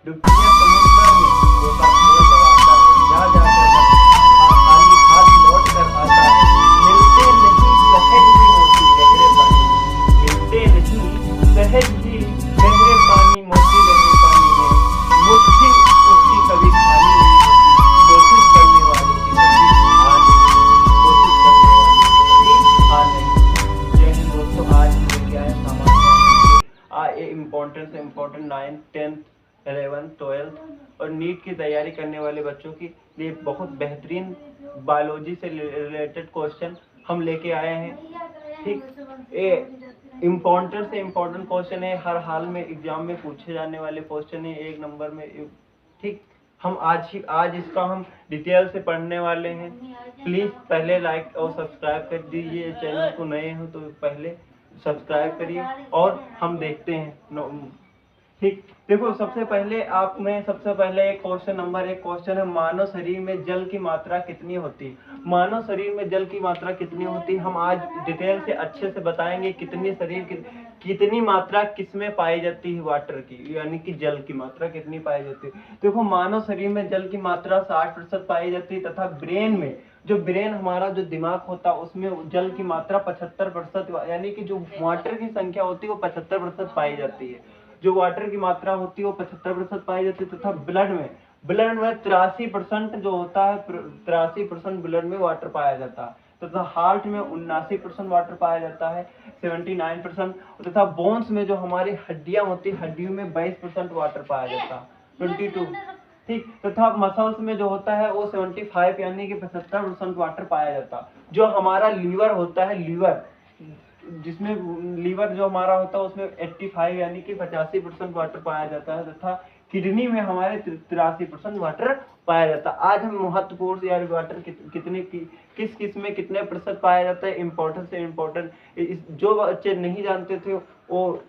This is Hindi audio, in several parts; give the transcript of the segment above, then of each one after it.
डुबकियां समुद्र में गोताखोर लगाता है, जा जाकर खाली हाथ लौट कर आता है। मिलते नहीं सहज भी मोती गहरे पानी में, मिलते नहीं सहज भी गहरे पानी, मोती गहरे पानी में। मुट्ठी उसकी कभी खाली नहीं होती, कोशिश करने वालों की कभी हार नहीं, कोशिश करने वालों की कभी हार नहीं। जय हिंद दोस्तों, आज हम लेके आए सामान्य important 9th 10th 11th 12th और नीट की तैयारी करने वाले बच्चों के लिए बहुत बेहतरीन बायोलॉजी से रिलेटेड क्वेश्चन हम लेके आए हैं। ठीक, ये इम्पोर्टेंट से इम्पोर्टेंट क्वेश्चन है, हर हाल में एग्जाम में पूछे जाने वाले क्वेश्चन है, 1 नंबर में। ठीक, हम आज इसका हम डिटेल से पढ़ने वाले हैं। प्लीज पहले लाइक और सब्सक्राइब कर दीजिए, चैनल को नए हो तो पहले सब्सक्राइब करिए और हम देखते हैं। ठीक, देखो सबसे पहले एक क्वेश्चन नंबर 1 क्वेश्चन है, मानव शरीर में जल की मात्रा कितनी होती है? मानव शरीर में जल की मात्रा कितनी होती है, हम आज डिटेल से अच्छे से बताएंगे। कितनी मात्रा किसमें पाई जाती है वाटर की, यानी कि जल की मात्रा कितनी पाई जाती है। देखो मानव शरीर में जल की मात्रा 60% पाई जाती है, तथा ब्रेन हमारा जो दिमाग होता है उसमें जल की मात्रा 75%, यानी कि जो वाटर की संख्या होती है वो 75% पाई जाती है। जो वाटर की मात्रा होती है वो 75% पाई जाती है, तथा ब्लड में 83% जो होता है, 83% ब्लड में वाटर पाया जाता है, तथा हार्ट में 79% वाटर पाया जाता है, 79%, तथा बोन्स में जो हमारी हड्डियां होती है, हड्डियों में 22% वाटर पाया जाता है, 22। ठीक, तथा मसल्स में जो होता है वो 75 यानी कि 75% वाटर पाया जाता है। जो हमारा लीवर होता है, जिसमें लीवर जो हमारा होता है उसमें 85 यानी कि 85% वाटर पाया जाता है, तथा किडनी में हमारे 83% वाटर पाया जाता है। आज हम महत्वपूर्ण यार वाटर किस में कितने प्रतिशत पाया जाता है, इम्पोर्टेंट से इम्पोर्टेंट जो बच्चे नहीं जानते थे वो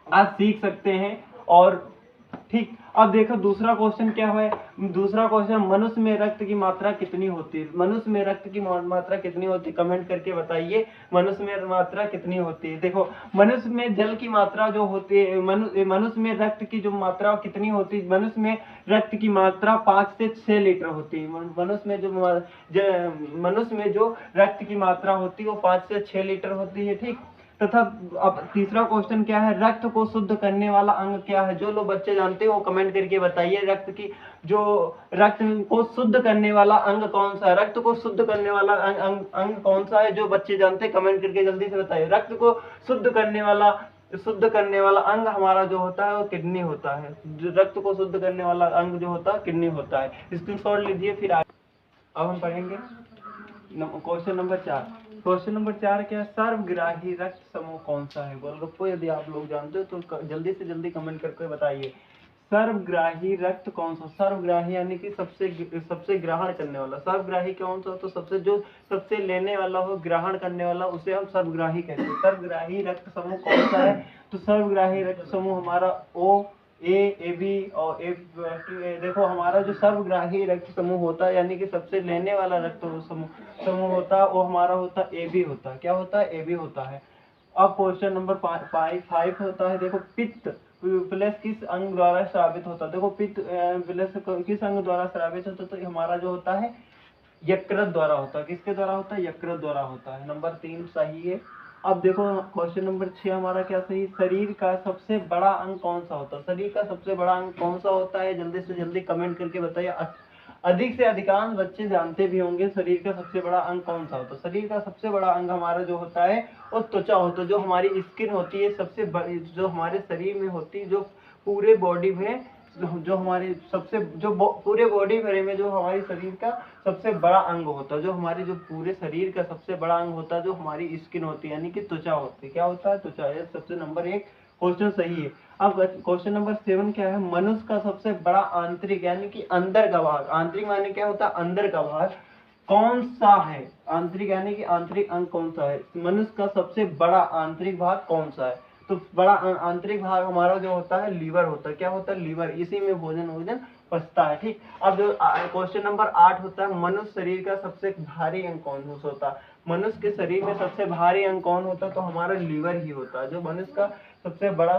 आज सीख सकते हैं। और ठीक, अब देखो दूसरा क्वेश्चन क्या है। दूसरा क्वेश्चन, मनुष्य में रक्त की मात्रा कितनी होती है? मनुष्य में रक्त की मात्रा कितनी होती है, कमेंट करके बताइए। मनुष्य में मात्रा कितनी होती है? देखो मनुष्य में जल की मात्रा जो होती है, मनुष्य में रक्त की जो मात्रा कितनी होती है, मनुष्य में रक्त की मात्रा 5 से 6 लीटर होती है। मनुष्य में जो रक्त की मात्रा होती है वो 5 से 6 लीटर होती है। ठीक, तथा अब तीसरा क्वेश्चन क्या है, रक्त को शुद्ध करने वाला अंग क्या है? जो लोग बच्चे जानते हो वो कमेंट करके बताइए, रक्त को शुद्ध करने वाला अंग कौन सा है? रक्त को शुद्ध करने वाला अंग कौन सा है? जो बच्चे जानते हैं कमेंट करके जल्दी से बताइए। रक्त को शुद्ध करने वाला अंग हमारा जो होता है वो किडनी होता है। जो रक्त को शुद्ध करने वाला अंग जो होता है किडनी होता है। स्क्रीनशॉट लीजिए। फिर अब हम पढ़ेंगे क्वेश्चन नंबर 4। क्वेश्चन नंबर 4 क्या है, सर्वग्राही रक्त समूह कौन सा है? गोलगप्पो, यदि आप लोग जानते हो तो जल्दी से जल्दी कमेंट करके बताइए। सर्वग्राही रक्त कौन सा? सर्वग्राही यानी कि सबसे ग्रहण करने वाला। सर्वग्राही कौन सा? तो सबसे लेने वाला हो, ग्रहण करने वाला, उसे हम सर्वग्राही कहते हैं। सर्वग्राही रक्त समूह कौन सा है? तो सर्वग्राही रक्त समूह हमारा ओ, ए बी और देखो हमारा जो सर्वग्राही रक्त समूह होता है, यानी कि सबसे लेने वाला रक्त समूह होता है, वो हमारा होता है ए बी होता है। क्या होता है? ए बी होता है। अब क्वेश्चन नंबर 5 होता है, देखो पित्त प्लस किस अंग द्वारा स्रावित होता है? देखो पित्त प्लस किस अंग द्वारा स्रावित होता है? तो हमारा जो होता है यकृत द्वारा होता है। किसके द्वारा होता है? यकृत द्वारा होता है। नंबर 3 सही है। अब देखो क्वेश्चन नंबर 6 हमारा क्या सही, शरीर का सबसे बड़ा अंग कौन सा होता है? शरीर का सबसे बड़ा अंग कौन सा होता है? जल्दी से जल्दी कमेंट करके बताइए। अधिक से अधिकांश बच्चे जानते भी होंगे शरीर का सबसे बड़ा अंग कौन सा होता है। शरीर का सबसे बड़ा अंग हमारा जो होता है वो त्वचा होता है। जो हमारी स्किन होती है सबसे बड़ी, जो हमारे शरीर में होती है, जो पूरे बॉडी में जो हमारी पूरे बॉडी भरे में जो हमारी शरीर का सबसे बड़ा अंग होता है, जो हमारे जो पूरे शरीर का सबसे बड़ा अंग होता है, जो हमारी स्किन होती है, यानी कि त्वचा होती है। क्या होता है? त्वचा। ये सबसे नंबर 1 क्वेश्चन सही है। अब क्वेश्चन नंबर 7 क्या है, मनुष्य का सबसे बड़ा आंतरिक यानी कि अंदर का भाग, आंतरिक माने क्या होता है? अंदर का भाग कौन सा है? आंतरिक यानी कि आंतरिक अंग कौन सा है? मनुष्य का सबसे बड़ा आंतरिक भाग कौन सा है? तो बड़ा आंतरिक भाग हमारा जो होता है लीवर होता है। क्या होता है? लीवर। इसी में भोजन पचता है। ठीक, अब जो क्वेश्चन नंबर 8 होता है, मनुष्य शरीर का सबसे भारी अंग कौन होता है? मनुष्य के शरीर में सबसे भारी अंग कौन होता है? तो हमारा लीवर ही होता है। जो मनुष्य का सबसे बड़ा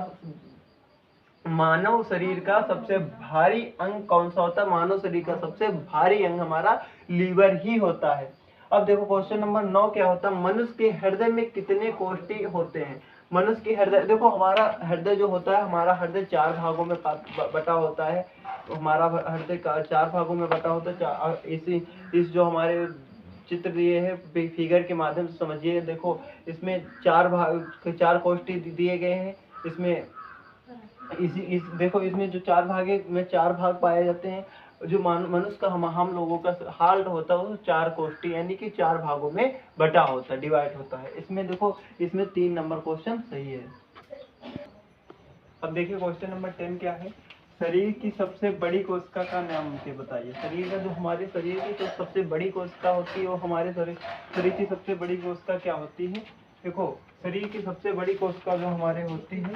मानव शरीर का सबसे भारी अंग कौन सा होता है? मानव शरीर का सबसे भारी अंग हमारा लीवर ही होता है। अब देखो क्वेश्चन नंबर 9 क्या होता है? मनुष्य के हृदय में कितने कोष्ठी होते हैं? मनुष्य के हृदय, देखो हमारा हृदय जो होता है, हमारा हृदय 4 भागों में बटा होता है। तो हमारा हृदय 4 भागों में बटा होता है। इस जो हमारे चित्र दिए हैं फिगर के माध्यम से समझिए। देखो इसमें 4 कोष्ठी दिए गए हैं। इसमें देखो इसमें जो 4 भागे में 4 भाग पाए जाते हैं। जो मनुष्य का हम लोगों का हार्ट होता है वो 4 कोष्ठी यानी कि 4 भागों में बटा होता है, डिवाइड होता है। इसमें देखो इसमें 3 नंबर क्वेश्चन सही है। अब देखिए क्वेश्चन नंबर 10 क्या है? शरीर की सबसे बड़ी कोशिका का नाम मुझे बताइए। शरीर का जो हमारे शरीर की जो सबसे बड़ी कोशिका होती है वो हमारे शरीर की सबसे बड़ी कोशिका क्या होती है? देखो शरीर की सबसे बड़ी कोशिका जो हमारे होती है,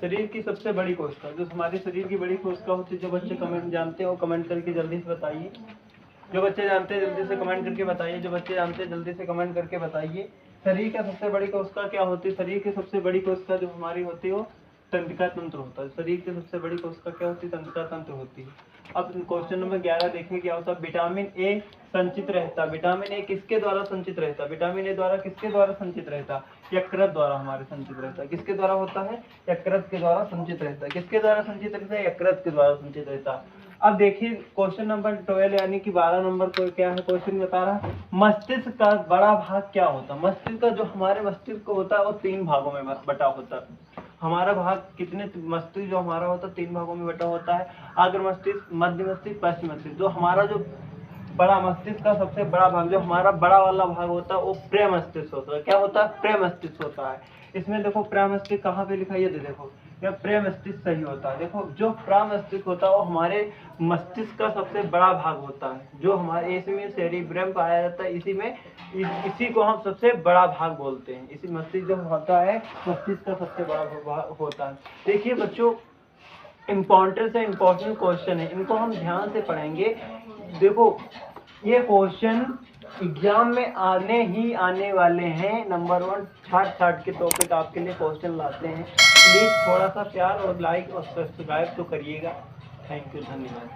शरीर की सबसे बड़ी कोशिका जो हमारे शरीर की बड़ी कोशिका होती है, जो बच्चे कमेंट जानते हैं वो कमेंट करके जल्दी से बताइए। जो बच्चे जानते हैं जल्दी से कमेंट करके बताइए। जो बच्चे जानते हैं जल्दी से कमेंट करके बताइए। शरीर का सबसे बड़ी कोशिका क्या होती है? शरीर की सबसे बड़ी कोशिका जो हमारी होती है वो तंत्रिका तंत्र होता है। शरीर की सबसे बड़ी कोशिका क्या होती है? तंत्रिका तंत्र होती है। अब क्वेश्चन नंबर 11 देखिए क्या होता है? विटामिन ए संचित रहता। विटामिन ए किसके द्वारा संचित रहता? विटामिन ए द्वारा किसके द्वारा संचित रहता? यकृत द्वारा हमारे संचित रहता है। किसके द्वारा होता है? यकृत के द्वारा संचित रहता है। किसके द्वारा संचित रहता है? यकृत के द्वारा संचित रहता है। अब देखिए क्वेश्चन नंबर 12 यानी कि 12 नंबर को क्या है? क्वेश्चन बता रहा है मस्तिष्क का बड़ा भाग क्या होता है? मस्तिष्क का जो हमारे मस्तिष्क होता है वो 3 भागों में बटा होता है। हमारा भाग कितने? मस्तिष्क जो हमारा होता है 3 भागों में बटा होता है। अग्र मस्तिष्क, मध्य मस्तिष्क, पश्चिम मस्तिष्क। जो हमारा जो बड़ा मस्तिष्क का सबसे बड़ा भाग जो हमारा बड़ा वाला भाग होता है वो प्रेमस्तिष्क होता है। क्या होता है? प्रेमस्तिष्क होता है। इसमें देखो प्रेमस्तिष्क कहाँ पे लिखा है? ये देखो यह प्रेमस्तिष्क सही होता है। देखो जो प्रेमस्तिष्क होता है वो हमारे मस्तिष्क का सबसे बड़ा भाग होता है। जो हमारे इसमें सेरिब्रम पाया जाता है, इसी में इसी को हम सबसे बड़ा भाग बोलते हैं। इसी मस्तिष्क जो होता है मस्तिष्क का सबसे बड़ा भाग होता है। देखिए बच्चों इम्पोर्टेंट से इम्पोर्टेंट क्वेश्चन है, इनको हम ध्यान से पढ़ेंगे। देखो ये क्वेश्चन एग्जाम में आने वाले हैं। नंबर 1 छाट के टॉपिक आपके लिए क्वेश्चन लाते हैं। प्लीज थोड़ा सा प्यार और लाइक और सब्सक्राइब तो करिएगा। थैंक यू, धन्यवाद।